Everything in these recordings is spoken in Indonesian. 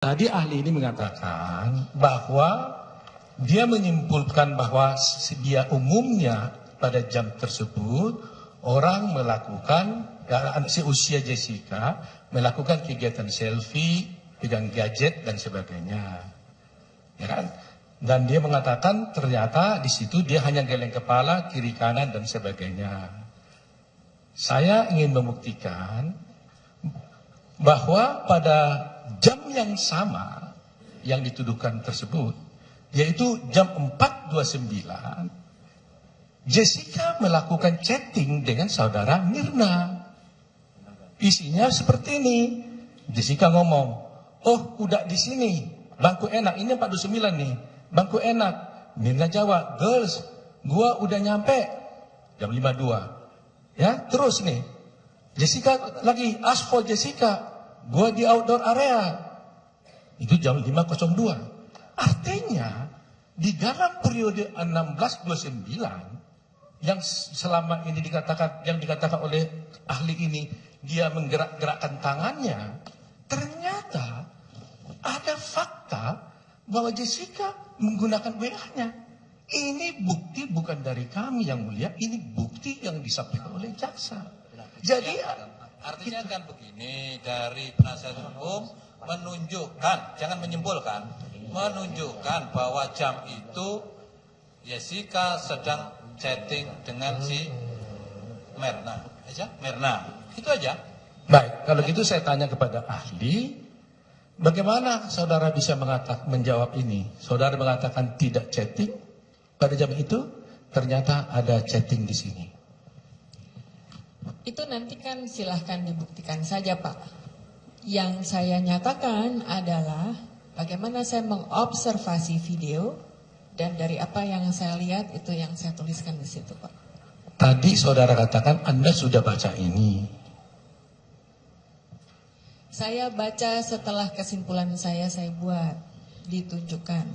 Tadi ahli ini mengatakan bahwa dia menyimpulkan bahwa dia umumnya pada jam tersebut orang melakukan, seusia Jessica melakukan kegiatan selfie, pegang gadget dan sebagainya, ya kan? Dan dia mengatakan ternyata di situ dia hanya geleng kepala kiri kanan dan sebagainya. Saya ingin membuktikan bahwa pada jam yang sama yang dituduhkan tersebut, yaitu jam 4.29, Jessica melakukan chatting dengan saudara Mirna. Isinya seperti ini. Jessica ngomong, "Oh, udah di sini, bangku enak, ini 4.29 nih, bangku enak." Mirna jawab, "Girls, gua udah nyampe." Jam 5.02. Ya, terus nih. Jessica lagi, "Ask for Jessica, gua di outdoor area." Itu jam 5.02. Artinya di dalam periode 16.29 yang selama ini dikatakan oleh ahli ini, dia menggerak-gerakkan tangannya, ternyata ada fakta bahwa Jessica menggunakan WA-nya. Ini bukti bukan dari kami yang mulia, ini bukti yang disampaikan oleh jaksa. Jadi artinya kan begini, dari penasihat hukum menunjukkan, jangan menyimpulkan, menunjukkan bahwa jam itu Jessica sedang chatting dengan si Mirna. Itu aja. Baik, kalau gitu saya tanya kepada ahli, bagaimana saudara bisa menjawab ini? Saudara mengatakan tidak chatting pada jam itu, ternyata ada chatting di sini. Itu nanti kan silahkan dibuktikan saja, Pak. Yang saya nyatakan adalah bagaimana saya mengobservasi video, dan dari apa yang saya lihat itu yang saya tuliskan di situ, Pak. Tadi saudara katakan Anda sudah baca ini. Saya baca setelah kesimpulan saya buat, ditunjukkan.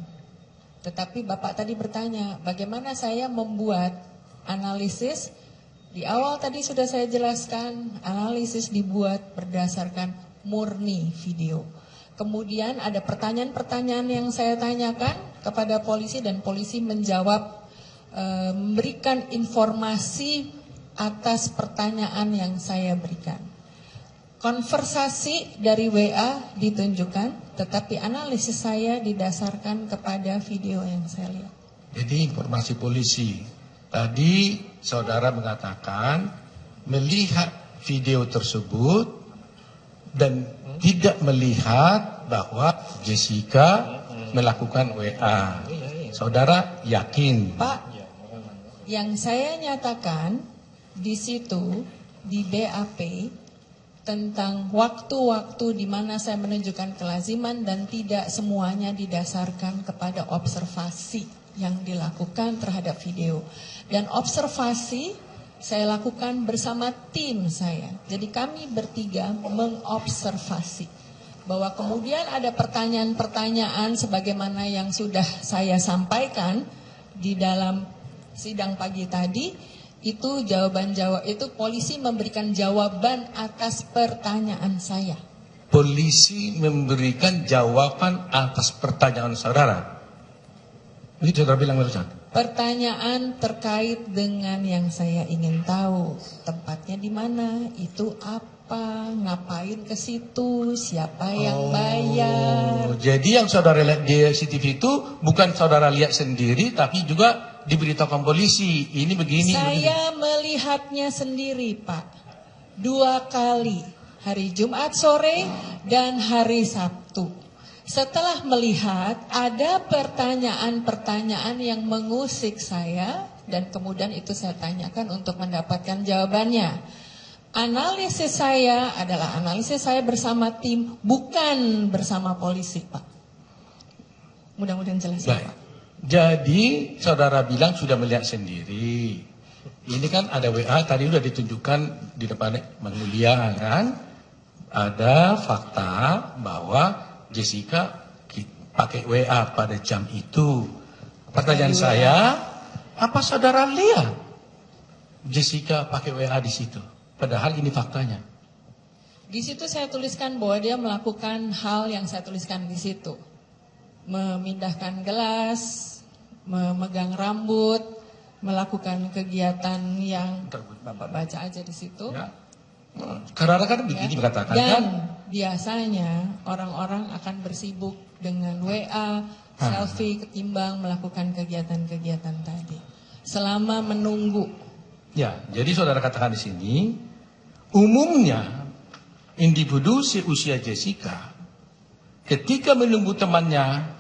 Tetapi Bapak tadi bertanya, bagaimana saya membuat analisis. Di awal tadi sudah saya jelaskan, analisis dibuat berdasarkan murni video. Kemudian ada pertanyaan-pertanyaan yang saya tanyakan kepada polisi dan polisi menjawab, memberikan informasi atas pertanyaan yang saya berikan. Konversasi dari WA ditunjukkan, tetapi analisis saya didasarkan kepada video yang saya lihat. Jadi informasi polisi, tadi saudara mengatakan melihat video tersebut dan tidak melihat bahwa Jessica melakukan WA. Saudara yakin? Pak, yang saya nyatakan di situ di BAP tentang waktu-waktu di mana saya menunjukkan kelaziman dan tidak semuanya didasarkan kepada observasi yang dilakukan terhadap video. Dan observasi saya lakukan bersama tim saya. Jadi kami bertiga mengobservasi. Bahwa kemudian ada pertanyaan-pertanyaan sebagaimana yang sudah saya sampaikan di dalam sidang pagi tadi. Itu jawaban-jawab, itu polisi memberikan jawaban atas pertanyaan saya. Polisi memberikan jawaban atas pertanyaan saudara. Begitu saudara bilang barusan. Pertanyaan terkait dengan yang saya ingin tahu, tempatnya di mana, itu apa, ngapain ke situ, siapa yang bayar. Jadi yang saudara lihat di CCTV itu bukan saudara lihat sendiri, tapi juga diberitakan polisi. Ini begini. Saya melihatnya sendiri, Pak. 2 kali, hari Jumat sore dan hari Sabtu. Setelah melihat ada pertanyaan-pertanyaan yang mengusik saya dan kemudian itu saya tanyakan untuk mendapatkan jawabannya. Analisis saya adalah analisis saya bersama tim, bukan bersama polisi, Pak. Mudah-mudahan jelas ya, Pak. Jadi saudara bilang sudah melihat sendiri. Ini kan ada WA tadi sudah ditunjukkan di depan Bang Mulia kan. Ada fakta bahwa Jessica pakai WA pada jam itu. Pertanyaan saya, apa saudara lihat Jessica pakai WA di situ? Padahal ini faktanya. Di situ saya tuliskan bahwa dia melakukan hal yang saya tuliskan di situ. Memindahkan gelas, memegang rambut, melakukan kegiatan yang Bapak baca aja di situ. Ya. Karena kan begini mengatakan Dan kan, biasanya orang-orang akan bersibuk dengan WA, selfie ketimbang melakukan kegiatan-kegiatan tadi. Selama menunggu. ya, jadi saudara katakan di sini, umumnya individu seusia Jessica ketika menunggu temannya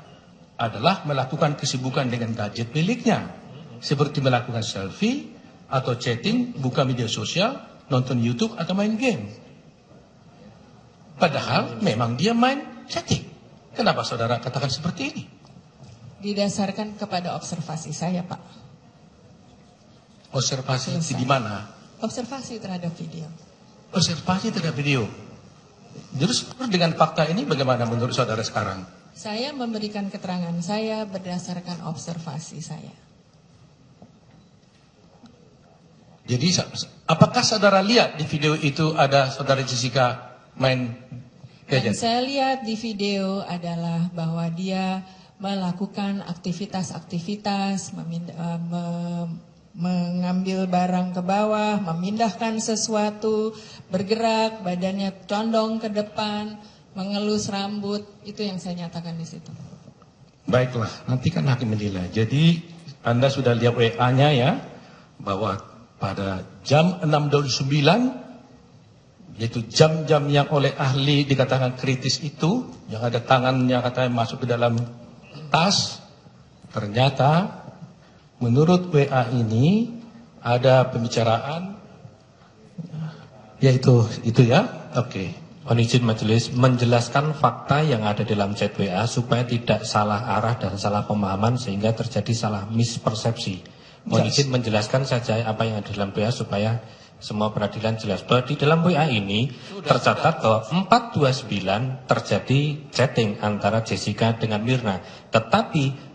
adalah melakukan kesibukan dengan gadget miliknya, seperti melakukan selfie atau chatting, buka media sosial, nonton YouTube atau main game. Padahal memang dia main chatting. Kenapa saudara katakan seperti ini? Didasarkan kepada observasi saya, Pak. Observasi Selesai. di mana? Observasi terhadap video. Observasi terhadap video. Terus dengan fakta ini bagaimana menurut saudara sekarang? Saya memberikan keterangan saya berdasarkan observasi saya. Jadi apakah saudara lihat di video itu ada saudara Jessica main gadget? Yang saya lihat di video adalah bahwa dia melakukan aktivitas-aktivitas, mengambil barang ke bawah, memindahkan sesuatu, bergerak, badannya condong ke depan, mengelus rambut, itu yang saya nyatakan di situ. Baiklah, nanti kan hakim menilai. Jadi Anda sudah lihat WA-nya ya, bahwa pada jam 6.29, yaitu jam-jam yang oleh ahli dikatakan kritis itu, yang ada tangannya katanya masuk ke dalam tas, ternyata menurut WA ini ada pembicaraan, yaitu itu ya, oke. Mohon izin majelis menjelaskan fakta yang ada dalam chat WA supaya tidak salah arah dan salah pemahaman sehingga terjadi salah mispersepsi. Mohon izin menjelaskan saja apa yang ada dalam WA supaya semua peradilan jelas. Bahwa di dalam WA ini tercatat bahwa 429 terjadi chatting antara Jessica dengan Mirna. Tetapi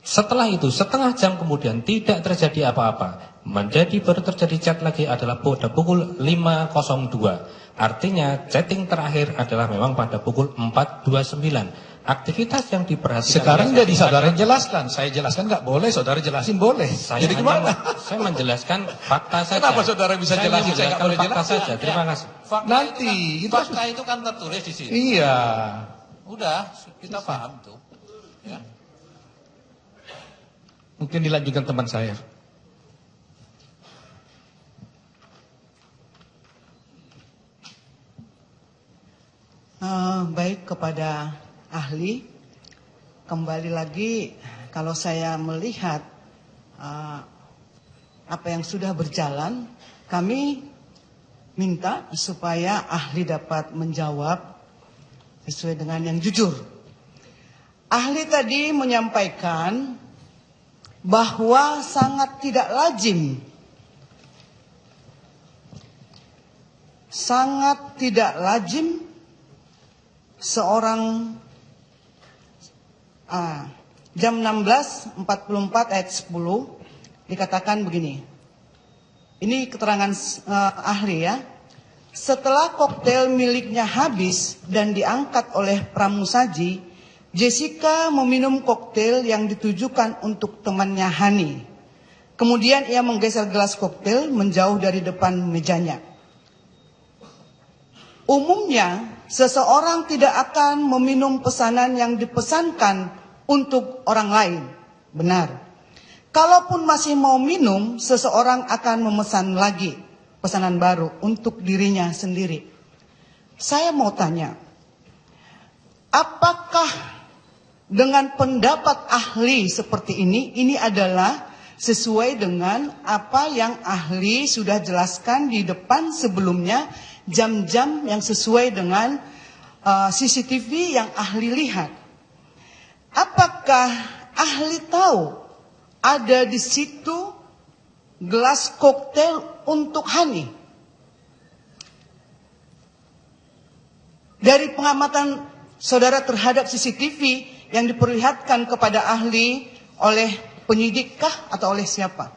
setelah itu setengah jam kemudian tidak terjadi apa-apa. Menjadi baru terjadi chat lagi adalah pada pukul 5.02. Artinya chatting terakhir adalah memang pada pukul 4.29. Aktivitas yang diperhatikan. Sekarang jadi saudara jelaskan, saya jelaskan nggak boleh, saudara jelasin boleh. Saya Jadi gimana? Saya menjelaskan fakta saja. Kenapa saudara bisa jelasin, saya nggak boleh fakta jelasin? saja. Terima kasih. Fakta Nanti, itu, itu fakta itu kan tertulis di sini. Iya. Udah, kita paham tuh. Ya. Mungkin dilanjutkan teman saya. Baik, kepada ahli, kembali lagi kalau saya melihat apa yang sudah berjalan, kami minta supaya ahli dapat menjawab sesuai dengan yang jujur. Ahli tadi menyampaikan bahwa sangat tidak lazim seorang jam 16.44 ayat 10 dikatakan begini. Ini keterangan ahli ya. Setelah koktail miliknya habis dan diangkat oleh pramusaji, Jessica meminum koktail yang ditujukan untuk temannya Hani. Kemudian ia menggeser gelas koktail menjauh dari depan mejanya. Umumnya, seseorang tidak akan meminum pesanan yang dipesankan untuk orang lain. Benar. Kalaupun masih mau minum, seseorang akan memesan lagi pesanan baru untuk dirinya sendiri. Saya mau tanya, apakah dengan pendapat ahli seperti ini adalah sesuai dengan apa yang ahli sudah jelaskan di depan sebelumnya, jam-jam yang sesuai dengan CCTV yang ahli lihat. Apakah ahli tahu ada di situ gelas koktail untuk Hani? Dari pengamatan saudara terhadap CCTV yang diperlihatkan kepada ahli oleh penyidik kah atau oleh siapa?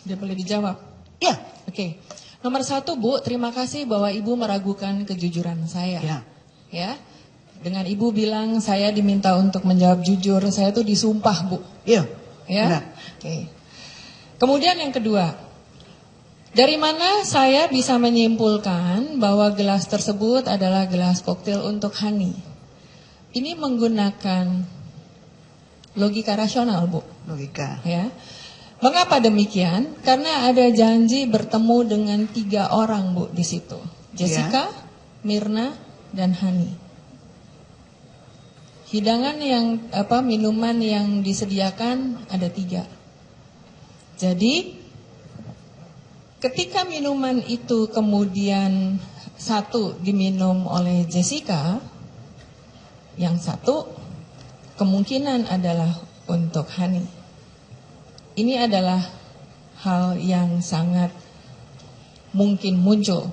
Dia boleh dijawab. Ya. Oke. Nomor satu, Bu, terima kasih bahwa Ibu meragukan kejujuran saya. Ya. Ya. Dengan Ibu bilang saya diminta untuk menjawab jujur, saya tuh disumpah, Bu. Iya. Ya. Benar. Oke. Kemudian yang kedua, dari mana saya bisa menyimpulkan bahwa gelas tersebut adalah gelas koktail untuk Hani? Ini menggunakan logika rasional, Bu. Logika. Ya. Mengapa demikian? Karena ada janji bertemu dengan 3 orang, Bu, di situ. Jessica, Mirna, dan Hani. Hidangan yang minuman yang disediakan ada 3. Jadi ketika minuman itu kemudian satu diminum oleh Jessica, yang satu kemungkinan adalah untuk Hani. Ini adalah hal yang sangat mungkin muncul.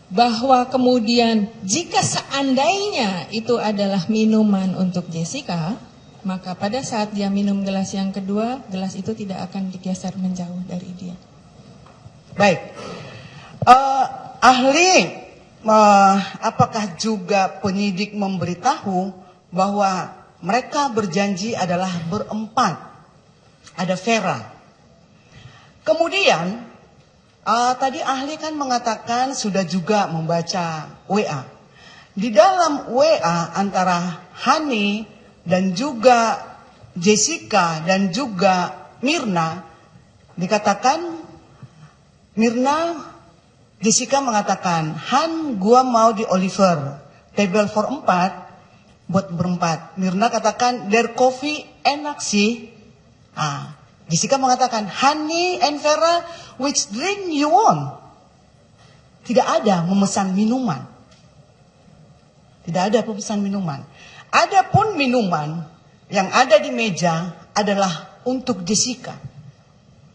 Bahwa kemudian jika seandainya itu adalah minuman untuk Jessica, maka pada saat dia minum gelas yang kedua, gelas itu tidak akan digeser menjauh dari dia. Baik. Ahli, apakah juga penyidik memberitahu bahwa mereka berjanji adalah berempat? Ada Vera. Kemudian tadi ahli kan mengatakan sudah juga membaca WA. Di dalam WA antara Hani dan juga Jessica dan juga Mirna, dikatakan Jessica mengatakan, Han, gua mau di Oliver, table for 4, buat berempat. Mirna katakan, their coffee enak sih. Jessica mengatakan, Hani and Vera, which drink you want? Tidak ada memesan minuman. Tidak ada pemesan minuman. Adapun minuman yang ada di meja adalah untuk Jessica.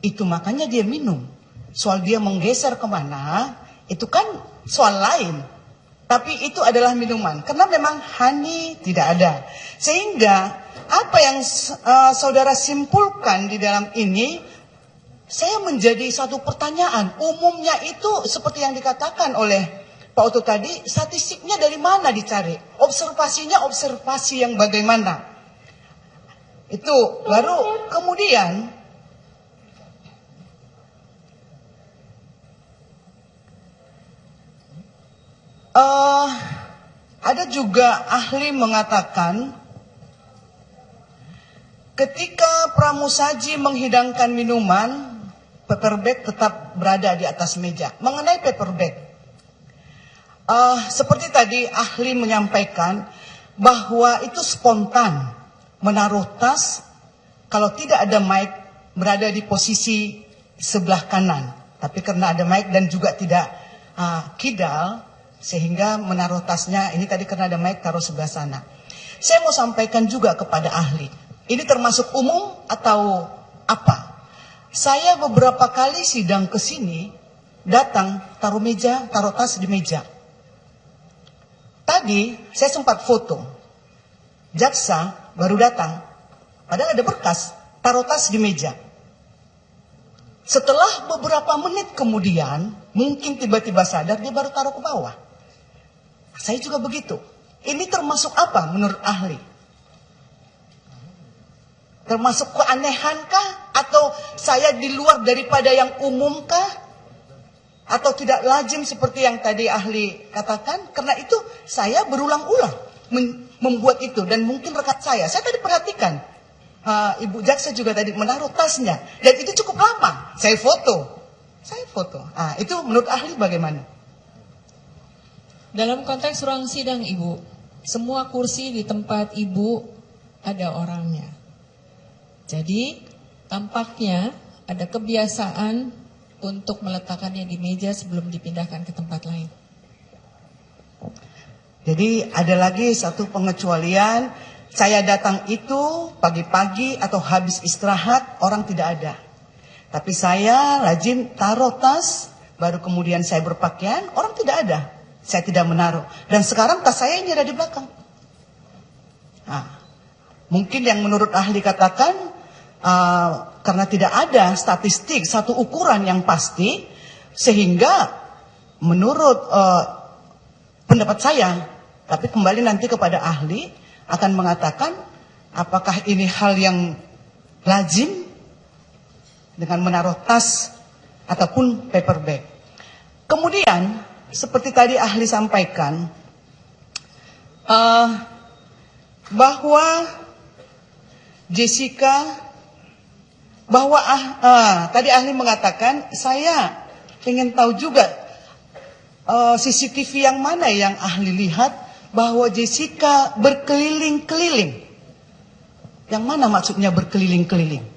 Itu makanya dia minum. Soal dia menggeser kemana, itu kan soal lain. Tapi itu adalah minuman. Karena memang Hani tidak ada. Sehingga apa yang saudara simpulkan di dalam ini, saya menjadi satu pertanyaan. Umumnya itu seperti yang dikatakan oleh Pak Oto tadi, statistiknya dari mana dicari? Observasinya observasi yang bagaimana? Itu baru kemudian ada juga ahli mengatakan ketika pramusaji menghidangkan minuman, paper bag tetap berada di atas meja. Mengenai paper bag, seperti tadi ahli menyampaikan bahwa itu spontan, menaruh tas, kalau tidak ada mic berada di posisi sebelah kanan. Tapi karena ada mic dan juga tidak kidal, sehingga menaruh tasnya ini tadi karena ada mic taruh sebelah sana. Saya mau sampaikan juga kepada ahli, ini termasuk umum atau apa? Saya beberapa kali sidang ke sini, datang taruh tas di meja. Tadi saya sempat foto, jaksa baru datang, padahal ada berkas, taruh tas di meja. Setelah beberapa menit kemudian, mungkin tiba-tiba sadar, dia baru taruh ke bawah. Saya juga begitu. Ini termasuk apa menurut ahli? Termasuk keanehankah? Atau saya di luar daripada yang umumkah? Atau tidak lazim seperti yang tadi ahli katakan? Karena itu saya berulang-ulang membuat itu. Dan mungkin rekan saya tadi perhatikan, Ibu Jaksa juga tadi menaruh tasnya. Dan itu cukup lama. Saya foto. Itu menurut ahli bagaimana? Dalam konteks ruang sidang, Ibu, semua kursi di tempat Ibu ada orangnya. Jadi tampaknya ada kebiasaan untuk meletakkannya di meja sebelum dipindahkan ke tempat lain. Jadi ada lagi satu pengecualian, saya datang itu pagi-pagi atau habis istirahat, orang tidak ada. Tapi saya lazim taruh tas, baru kemudian saya berpakaian, orang tidak ada. Saya tidak menaruh. Dan sekarang tas saya ini ada di belakang. Mungkin yang menurut ahli katakan, karena tidak ada statistik, satu ukuran yang pasti, Sehingga menurut pendapat saya, tapi kembali nanti kepada ahli akan mengatakan apakah ini hal yang lazim dengan menaruh tas ataupun paper bag. Kemudian seperti tadi ahli sampaikan bahwa Jessica tadi ahli mengatakan saya ingin tahu juga CCTV yang mana yang ahli lihat bahwa Jessica berkeliling-keliling. Yang mana maksudnya berkeliling-keliling?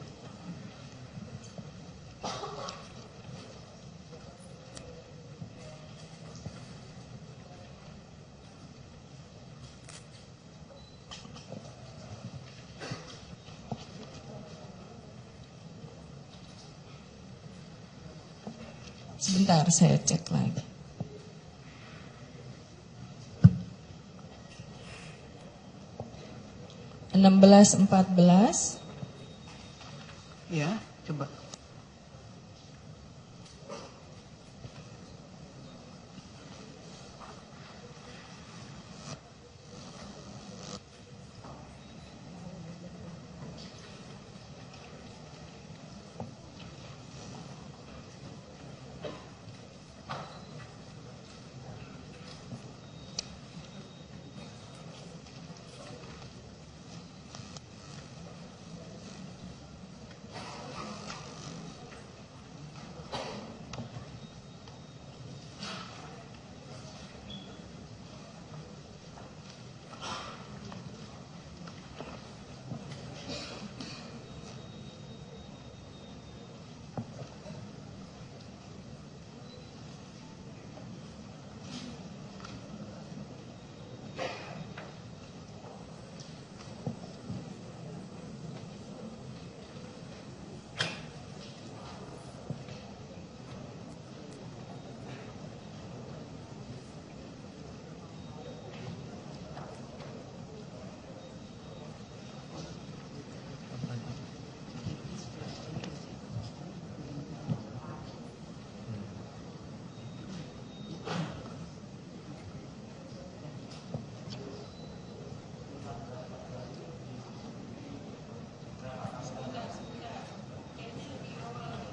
Sebentar, saya cek lagi. (16.14) Ya, coba.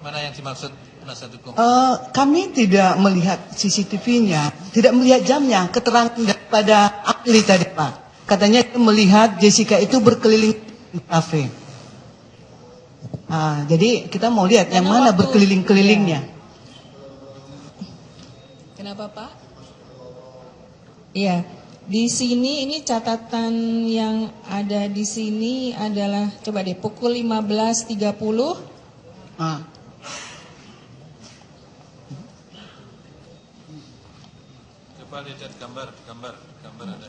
Mana yang dimaksud penasihat hukum? Kami tidak melihat CCTV-nya, tidak melihat jamnya, keterangan daripada ahli tadi Pak. Katanya itu melihat Jessica itu berkeliling di kafe. Jadi kita mau lihat yang mana berkeliling-kelilingnya. Kenapa Pak? Iya, di sini ini catatan yang ada di sini adalah coba deh pukul 15.30. Coba lihat gambar ada.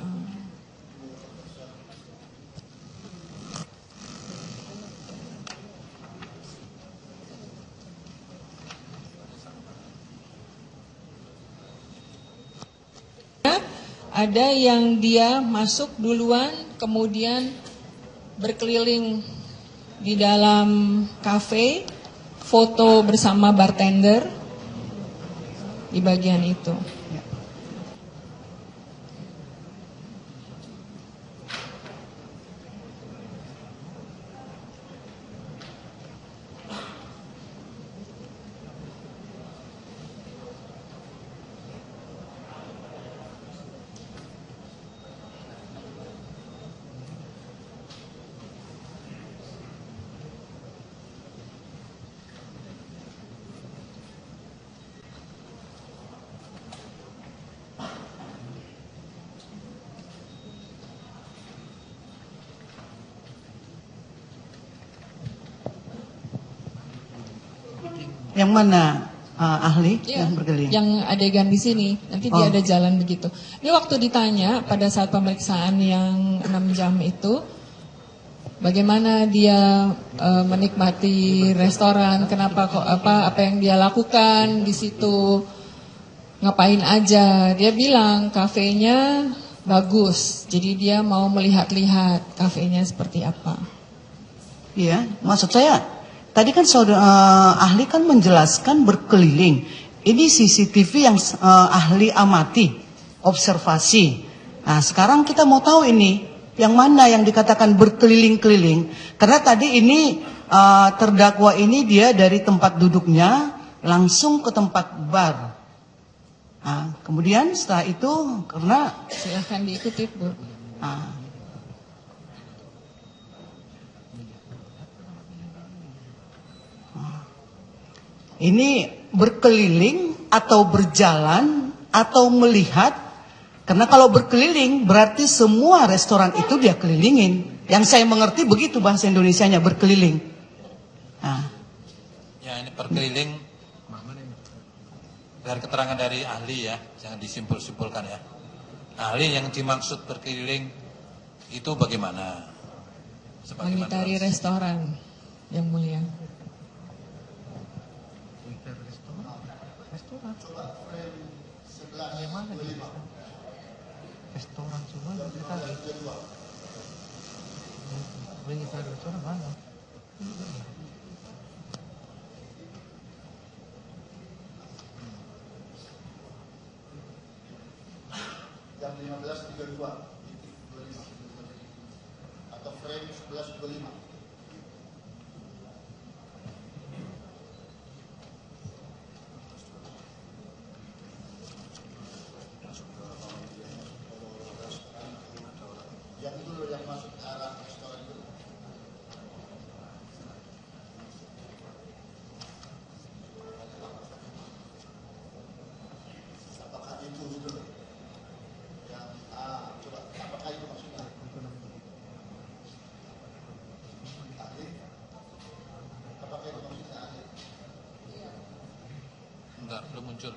Ada yang dia masuk duluan, kemudian berkeliling di dalam kafe, foto bersama bartender di bagian itu. Yang mana ahli Ya, yang berkeliling? yang adegan di sini, nanti dia ada jalan begitu. Ini waktu ditanya pada saat pemeriksaan yang 6 jam itu, bagaimana dia menikmati restoran, kenapa kok apa yang dia lakukan di situ, ngapain aja. Dia bilang kafenya bagus, jadi dia mau melihat-lihat kafenya seperti apa. Iya, maksud saya tadi kan saudara ahli kan menjelaskan berkeliling. ini CCTV yang ahli amati, observasi. Nah, sekarang kita mau tahu ini, yang mana yang dikatakan berkeliling-keliling. Karena tadi ini terdakwa ini dia dari tempat duduknya langsung ke tempat bar. Nah, kemudian setelah itu karena Silahkan diikuti, Bu. ini berkeliling atau berjalan atau melihat. Karena kalau berkeliling berarti semua restoran itu dia kelilingin. Yang saya mengerti begitu bahasa Indonesianya, berkeliling. Nah. Ya, ini berkeliling dari keterangan dari ahli ya, jangan disimpul-simpulkan ya. Ahli yang dimaksud berkeliling itu bagaimana? Mengitari restoran, Yang Mulia. Restoran semua kita mengitari restoran mana? Jam 15.32 atau frame 11.25. Yang itu loh yang masuk ke arah restoran itu. Apakah itu loh? Yang coba apakah itu maksudnya? Ahli? Apakah itu maksudnya ahli? Enggak, belum muncul.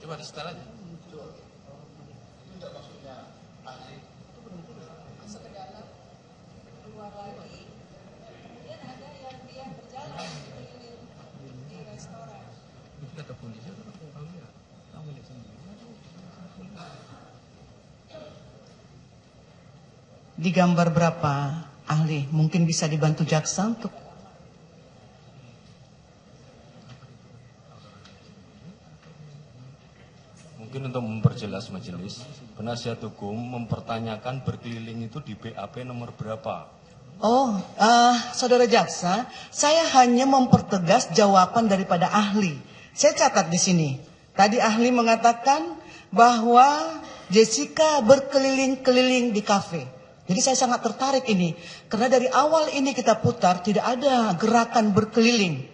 Coba di setel aja. Itu tidak maksudnya ahli. Masuk ke dalam, keluar lagi. Kemudian ada yang dia berjalan di restoran. Itu kata polisi atau tahu ya? Tahu milik sendiri. Di gambar berapa ahli? Mungkin bisa dibantu jaksa untuk Mungkin untuk memperjelas majelis, penasihat hukum mempertanyakan berkeliling itu di BAP nomor berapa? Oh, saudara jaksa, saya hanya mempertegas jawaban daripada ahli. Saya catat di sini. Tadi ahli mengatakan bahwa Jessica berkeliling-keliling di kafe. Jadi saya sangat tertarik ini. Karena dari awal ini kita putar tidak ada gerakan berkeliling.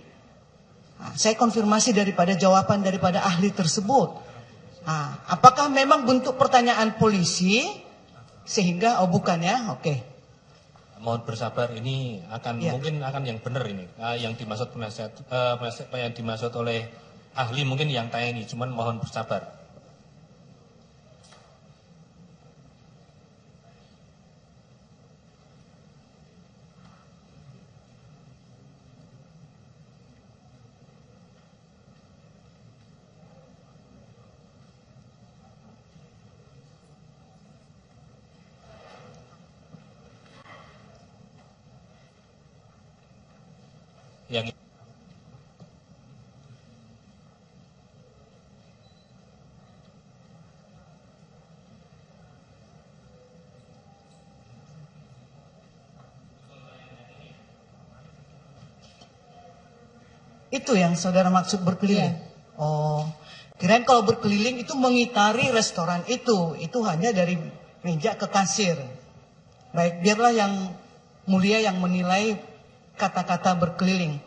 Nah, saya konfirmasi daripada jawaban daripada ahli tersebut. Nah, apakah memang bentuk pertanyaan polisi? Sehingga, oh bukan ya, oke. Mohon bersabar, ini akan Ya. mungkin akan yang benar ini, yang dimaksud penasihat, yang dimaksud oleh ahli mungkin yang tanya ini, cuman mohon bersabar. Yang Itu yang saudara maksud berkeliling? Iya. Oh, kirain kalau berkeliling itu mengitari restoran itu hanya dari meja ke kasir. Baik, biarlah yang mulia yang menilai kata-kata berkeliling.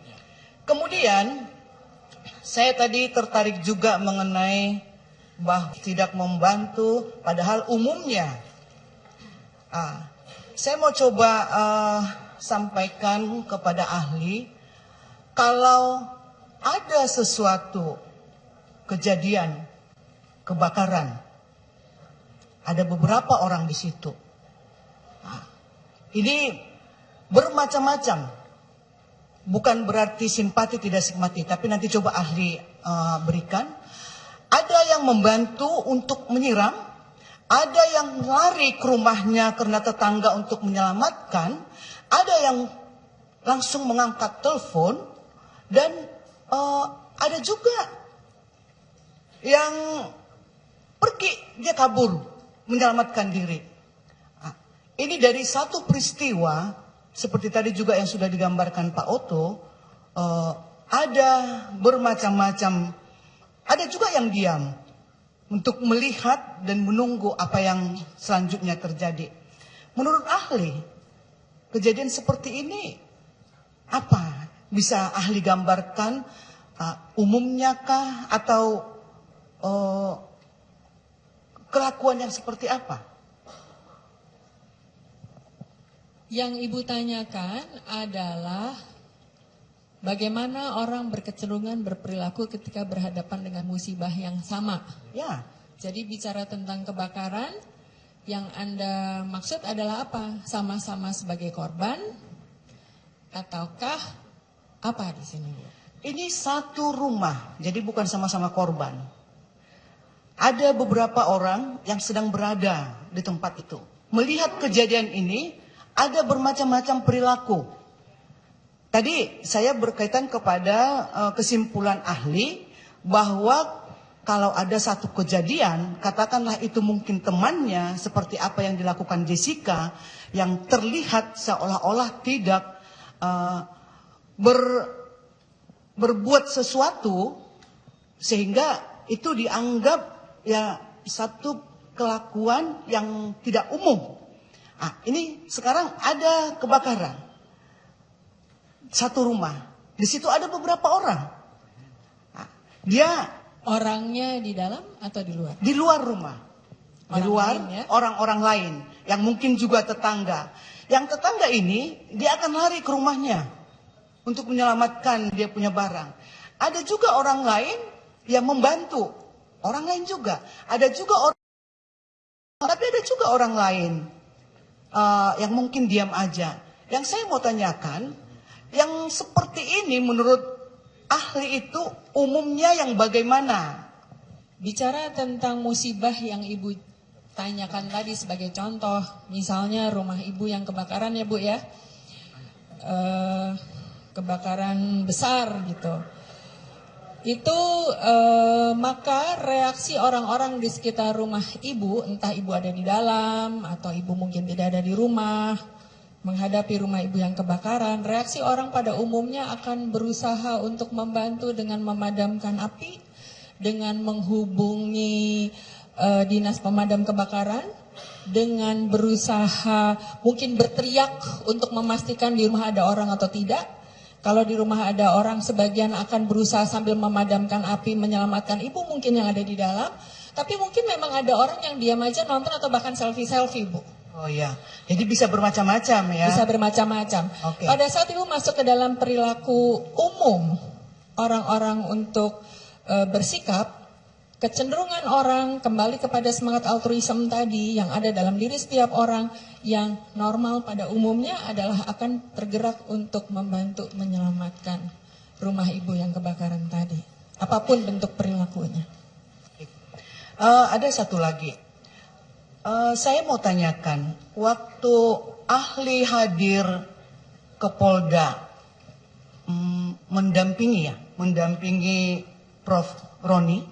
Kemudian saya tadi tertarik juga mengenai bahwa tidak membantu, padahal umumnya. Saya mau coba sampaikan kepada ahli, kalau ada sesuatu kejadian kebakaran, ada beberapa orang di situ. Ini bermacam-macam, bukan berarti simpati tidak simpati, tapi nanti coba ahli berikan. Ada yang membantu untuk menyiram, ada yang lari ke rumahnya karena tetangga untuk menyelamatkan, ada yang langsung mengangkat telepon, dan ada juga yang pergi, dia kabur, menyelamatkan diri. Ini dari satu peristiwa, seperti tadi juga yang sudah digambarkan Pak Oto, ada bermacam-macam. Ada juga yang diam untuk melihat dan menunggu apa yang selanjutnya terjadi. Menurut ahli, kejadian seperti ini apa? Bisa ahli gambarkan umumnya kah atau kelakuan yang seperti apa? Yang Ibu tanyakan adalah bagaimana orang berkecenderungan berperilaku ketika berhadapan dengan musibah yang sama. Ya. Jadi bicara tentang kebakaran, yang Anda maksud adalah apa? Sama-sama sebagai korban ataukah apa di sini? Ini satu rumah, jadi bukan sama-sama korban. Ada beberapa orang yang sedang berada di tempat itu. Melihat kejadian ini, ada bermacam-macam perilaku. Tadi saya berkaitan kepada kesimpulan ahli bahwa kalau ada satu kejadian, katakanlah itu mungkin temannya seperti apa yang dilakukan Jessica, yang terlihat seolah-olah tidak berbuat sesuatu, sehingga itu dianggap ya satu kelakuan yang tidak umum. Ini sekarang ada kebakaran. Satu rumah, di situ ada beberapa orang. Dia Orangnya di dalam atau di luar? di luar rumah, di Orang luar lain, ya? orang-orang lain yang mungkin juga tetangga. Yang tetangga ini dia akan lari ke rumahnya untuk menyelamatkan dia punya barang. Ada juga orang lain yang membantu, orang lain juga. Ada juga orang, tapi ada juga orang lain yang mungkin diam aja. Yang saya mau tanyakan, yang seperti ini menurut ahli itu umumnya yang bagaimana? Bicara tentang musibah yang Ibu tanyakan tadi sebagai contoh, misalnya rumah Ibu yang kebakaran ya Bu ya, kebakaran besar gitu. Itu maka reaksi orang-orang di sekitar rumah Ibu, entah Ibu ada di dalam atau Ibu mungkin tidak ada di rumah, menghadapi rumah Ibu yang kebakaran, reaksi orang pada umumnya akan berusaha untuk membantu dengan memadamkan api, dengan menghubungi dinas pemadam kebakaran, dengan berusaha mungkin berteriak untuk memastikan di rumah ada orang atau tidak. Kalau di rumah ada orang, sebagian akan berusaha sambil memadamkan api, menyelamatkan Ibu mungkin yang ada di dalam. Tapi mungkin memang ada orang yang diam aja nonton atau bahkan selfie-selfie Bu. Oh ya, jadi bisa bermacam-macam ya. Bisa bermacam-macam. Oke. Pada saat Ibu masuk ke dalam perilaku umum orang-orang untuk bersikap, kecenderungan orang kembali kepada semangat altruisme tadi yang ada dalam diri setiap orang yang normal pada umumnya adalah akan tergerak untuk membantu menyelamatkan rumah Ibu yang kebakaran tadi. Apapun bentuk perilakunya. Ada satu lagi. Saya mau tanyakan, waktu ahli hadir ke Polda mendampingi Prof. Roni,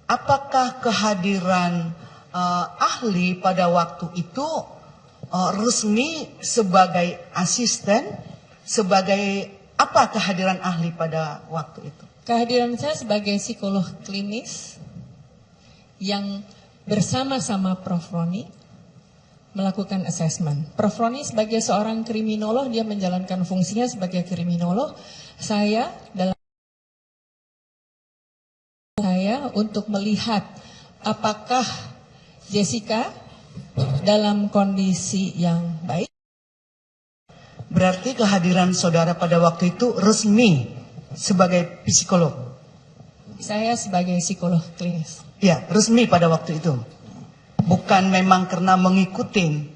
apakah kehadiran ahli pada waktu itu resmi sebagai asisten, sebagai apa kehadiran ahli pada waktu itu? Kehadiran saya sebagai psikolog klinis yang bersama-sama Prof. Roni melakukan assessment. Prof. Roni sebagai seorang kriminolog, dia menjalankan fungsinya sebagai kriminolog. Saya dalam saya untuk melihat apakah Jessica dalam kondisi yang baik. Berarti kehadiran saudara pada waktu itu resmi sebagai psikolog. Saya sebagai psikolog klinis. Ya, resmi pada waktu itu. Bukan memang karena mengikuti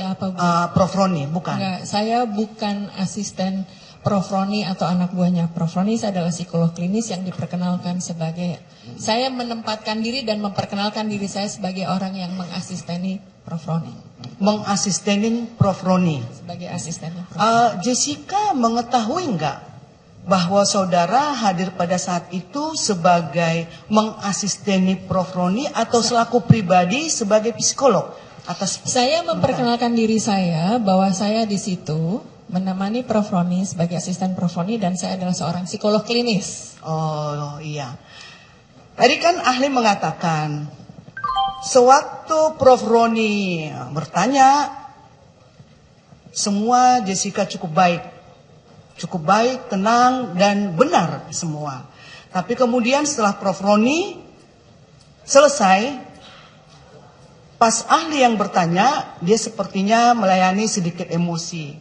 Apa, Bu? Prof Roni, bukan. Enggak, saya bukan asisten Prof Roni atau anak buahnya Prof Roni. Saya adalah psikolog klinis yang diperkenalkan sebagai, saya menempatkan diri dan memperkenalkan diri saya sebagai orang yang mengasisteni Prof Roni. Mengasisteni Prof Roni. Sebagai asistennya Prof. Jessica mengetahui enggak bahwa saudara hadir pada saat itu sebagai mengasisteni Prof Roni atau selaku pribadi sebagai psikolog? Saya memperkenalkan diri saya bahwa saya di situ menemani Prof Roni sebagai asisten Prof Roni dan saya adalah seorang psikolog klinis. Oh iya. Tadi kan ahli mengatakan sewaktu Prof Roni bertanya, semua Jessica cukup baik, tenang dan benar semua. Tapi kemudian setelah Prof Roni selesai, pas ahli yang bertanya, dia sepertinya melayani sedikit emosi.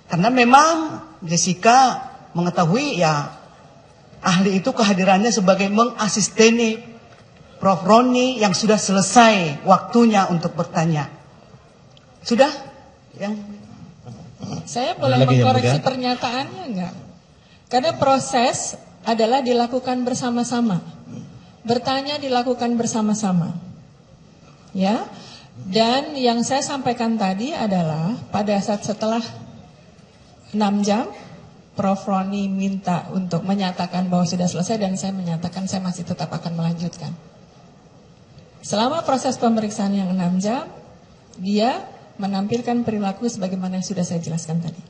Karena memang Jessica mengetahui ya ahli itu kehadirannya sebagai mengasisteni Prof Roni yang sudah selesai waktunya untuk bertanya. Sudah? Saya boleh mengkoreksi pernyataannya enggak? Karena proses adalah dilakukan bersama-sama. Bertanya dilakukan bersama-sama. Ya, dan yang saya sampaikan tadi adalah pada saat setelah 6 jam, Prof Roni minta untuk menyatakan bahwa sudah selesai dan saya menyatakan saya masih tetap akan melanjutkan. Selama proses pemeriksaan yang 6 jam, dia menampilkan perilaku sebagaimana yang sudah saya jelaskan tadi.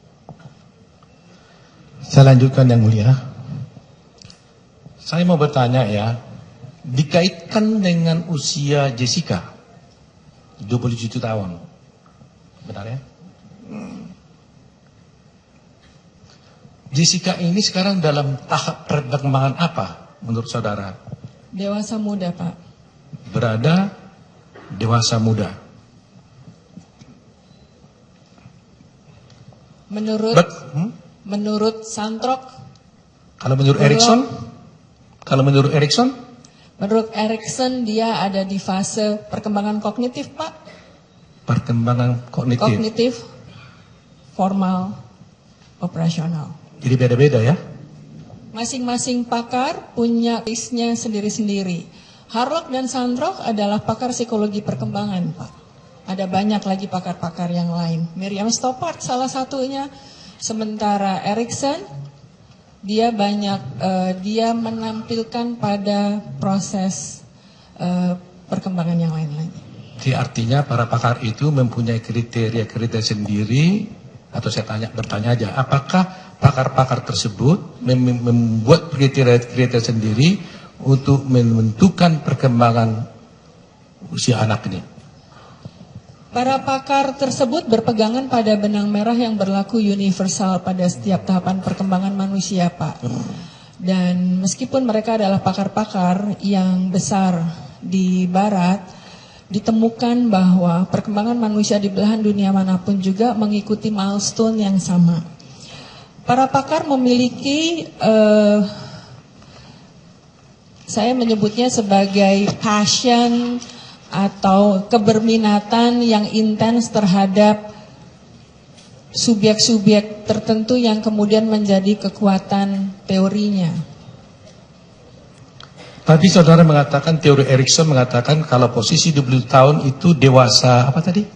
Saya lanjutkan yang mulia. Saya mau bertanya ya, dikaitkan dengan usia Jessica 27 tahun. Benar ya? Jessica ini sekarang dalam tahap perkembangan apa menurut saudara? Dewasa muda, Pak. Berada dewasa muda. Menurut Santrok. Kalau menurut Erikson? Menurut Erikson dia ada di fase perkembangan kognitif, Pak. Perkembangan kognitif. Kognitif, formal, operasional. Jadi beda-beda ya? Masing-masing pakar punya case-nya sendiri-sendiri. Harlock dan Santrok adalah pakar psikologi perkembangan, Pak. Ada banyak lagi pakar-pakar yang lain. Miriam Stoppard salah satunya. Sementara Erikson dia dia menampilkan pada proses perkembangan yang lain lagi. Jadi artinya para pakar itu mempunyai kriteria-kriteria sendiri, atau saya bertanya aja, apakah pakar-pakar tersebut membuat kriteria-kriteria sendiri untuk menentukan perkembangan usia anak ini? Para pakar tersebut berpegangan pada benang merah yang berlaku universal pada setiap tahapan perkembangan manusia, Pak. Dan meskipun mereka adalah pakar-pakar yang besar di Barat, ditemukan bahwa perkembangan manusia di belahan dunia manapun juga mengikuti milestone yang sama. Para pakar memiliki, saya menyebutnya sebagai passion, atau keberminatan yang intens terhadap subyek-subyek tertentu yang kemudian menjadi kekuatan teorinya. Tadi saudara mengatakan, teori Erikson mengatakan kalau posisi 20 tahun itu dewasa, apa tadi?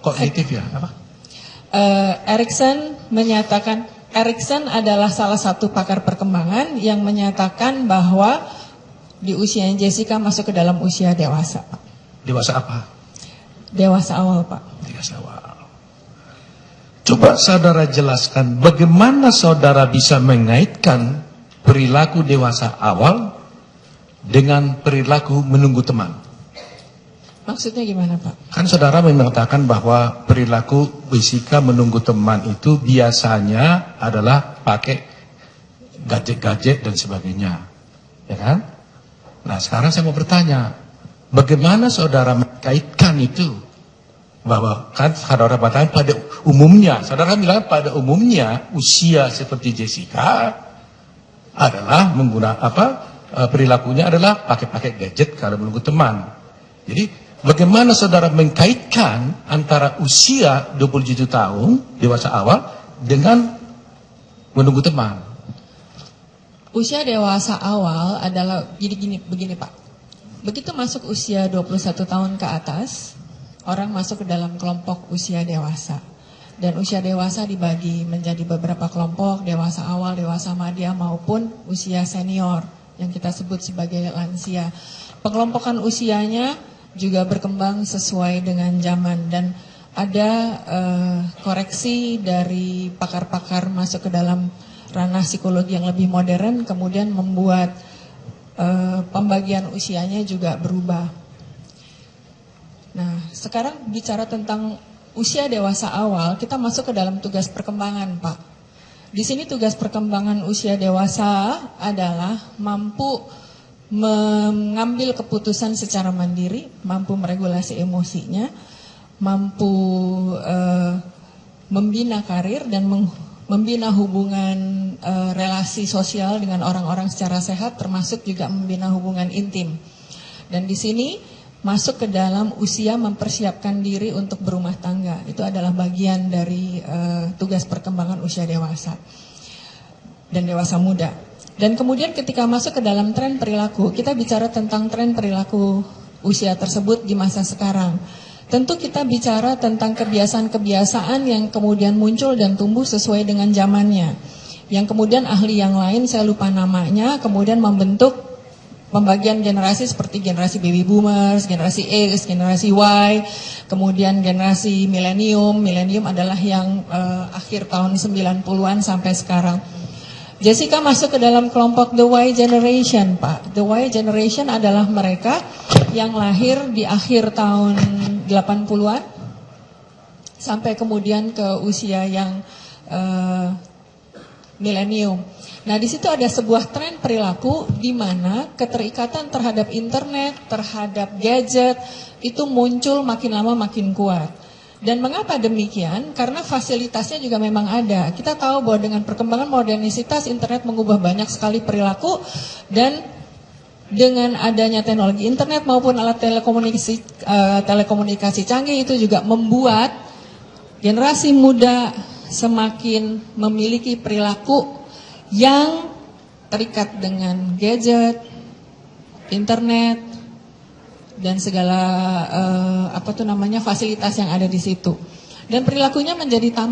Kognitif ya? Apa? Erikson adalah salah satu pakar perkembangan yang menyatakan bahwa di usia Jessica masuk ke dalam usia dewasa, Pak. Dewasa apa? Dewasa awal, Pak. Dewasa awal. Coba saudara jelaskan bagaimana saudara bisa mengaitkan perilaku dewasa awal dengan perilaku menunggu teman. Maksudnya gimana, Pak? Kan saudara mengatakan bahwa perilaku Jessica menunggu teman itu biasanya adalah pakai gadget-gadget dan sebagainya. ya kan? Nah sekarang saya mau bertanya, bagaimana saudara mengkaitkan itu? Bahwa kan saudara katakan pada umumnya, saudara bilang pada umumnya usia seperti Jessica adalah perilakunya adalah pakai gadget kalau menunggu teman. Jadi bagaimana saudara mengkaitkan antara usia 27 tahun dewasa awal dengan menunggu teman? Usia dewasa awal adalah begini Pak. Begitu masuk usia 21 tahun ke atas, orang masuk ke dalam kelompok usia dewasa. Dan usia dewasa dibagi menjadi beberapa kelompok, dewasa awal, dewasa madya maupun usia senior yang kita sebut sebagai lansia. Pengelompokan usianya juga berkembang sesuai dengan zaman dan ada koreksi dari pakar-pakar masuk ke dalam ranah psikologi yang lebih modern, kemudian membuat pembagian usianya juga berubah. Nah, sekarang bicara tentang usia dewasa awal, kita masuk ke dalam tugas perkembangan, Pak. Di sini tugas perkembangan usia dewasa adalah mampu mengambil keputusan secara mandiri, mampu meregulasi emosinya, mampu membina karir dan membina hubungan relasi sosial dengan orang-orang secara sehat, termasuk juga membina hubungan intim. Dan di sini masuk ke dalam usia mempersiapkan diri untuk berumah tangga. Itu adalah bagian dari tugas perkembangan usia dewasa dan dewasa muda. Dan kemudian ketika masuk ke dalam tren perilaku, kita bicara tentang tren perilaku usia tersebut di masa sekarang. Tentu kita bicara tentang kebiasaan-kebiasaan yang kemudian muncul dan tumbuh sesuai dengan zamannya. Yang kemudian ahli yang lain, saya lupa namanya, kemudian membentuk pembagian generasi seperti generasi baby boomers, generasi X, generasi Y, kemudian generasi milenium. Milenium adalah yang akhir tahun 90-an sampai sekarang. Jessica masuk ke dalam kelompok The Y Generation, Pak. The Y Generation adalah mereka yang lahir di akhir tahun 80-an sampai kemudian ke usia yang milenium. Nah, di situ ada sebuah tren perilaku di mana keterikatan terhadap internet, terhadap gadget itu muncul makin lama makin kuat. Dan mengapa demikian? Karena fasilitasnya juga memang ada. Kita tahu bahwa dengan perkembangan modernisitas internet mengubah banyak sekali perilaku dan dengan adanya teknologi internet maupun alat telekomunikasi canggih itu juga membuat generasi muda semakin memiliki perilaku yang terikat dengan gadget, internet, dan segala fasilitas yang ada di situ. Dan perilakunya menjadi